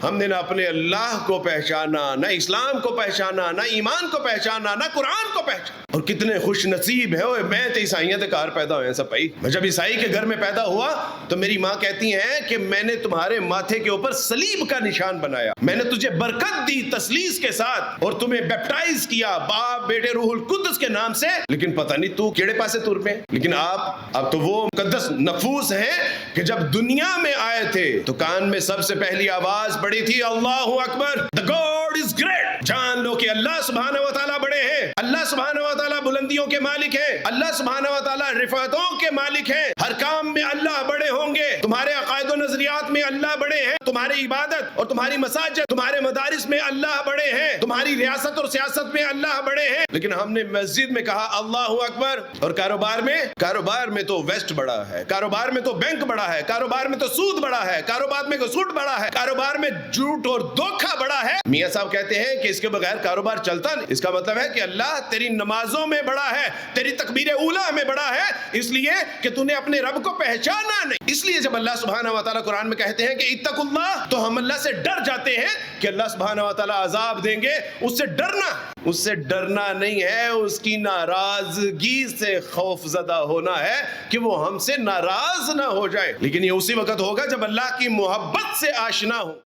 ہم نے نہ اپنے اللہ کو پہچانا، نہ اسلام کو پہچانا، نہ ایمان کو پہچانا، نہ قرآن کو پہچانا۔ اور کتنے خوش نصیب ہے میں تو عیسائیت کار پیدا ہوئے ہیں سب بھائی۔ میں جب عیسائی کے گھر میں پیدا ہوا تو میری ماں کہتی ہیں کہ میں نے تمہارے ماتھے کے اوپر صلیب کا نشان بنایا، میں نے تجھے برکت دی تسلیس کے ساتھ اور تمہیں بیپٹائز کیا باپ بیٹے روح القدس کے نام سے، لیکن پتہ نہیں تو کیڑے پاسے تر پہ۔ لیکن آپ تو وہ مقدس نفوس ہیں کہ جب دنیا میں آئے تھے تو کان میں سب سے پہلی آواز پڑی تھی اللہ اکبر، the God is great۔ جان لو کہ اللہ سبحانہ و تعالیٰ بڑے ہیں، اللہ سبحانہ و تعالیٰ بلندیوں کے مالک ہیں، اللہ سبحانہ و تعالیٰ رفعتوں کے مالک ہیں، ہر کام میں اللہ بڑے ہوں گے، تمہارے عقائد و نظریات میں اللہ بڑے ہیں، تمہاری عبادت اور تمہاری مساجد تمہارے مدارس میں اللہ بڑے ہیں، تمہاری ریاست اور سیاست میں اللہ بڑے ہیں۔ لیکن ہم نے مسجد میں کہا اللہ اکبر، اور کاروبار میں تو ویسٹ بڑا ہے، کاروبار میں تو بینک بڑا ہے، کاروبار میں تو سود بڑا ہے، کاروبار میں سود بڑا ہے، کاروبار میں جھوٹ اور دھوکہ بڑا ہے۔ میاں صاحب کہتے ہیں کہ اس کے بغیر کاروبار چلتا نہیں۔ اس کا مطلب ہے کہ اللہ تیری نمازوں میں بڑا ہے، تیری تکبیر اولیٰ میں بڑا ہے، اس لیے کہ تو نے اپنے رب کو پہچانا نہیں۔ اس لیے جب اللہ سبحانہ و تعالیٰ قرآن میں کہتے ہیں کہ اتقوا اللہ، تو ہم اللہ سے ڈر جاتے ہیں کہ اللہ سبحانہ و تعالیٰ عذاب دیں گے۔ اس سے ڈرنا نہیں ہے، اس کی ناراضگی سے خوف زدہ ہونا ہے کہ وہ ہم سے ناراض نہ ہو جائے۔ لیکن یہ اسی وقت ہوگا جب اللہ کی محبت سے آشنا ہو۔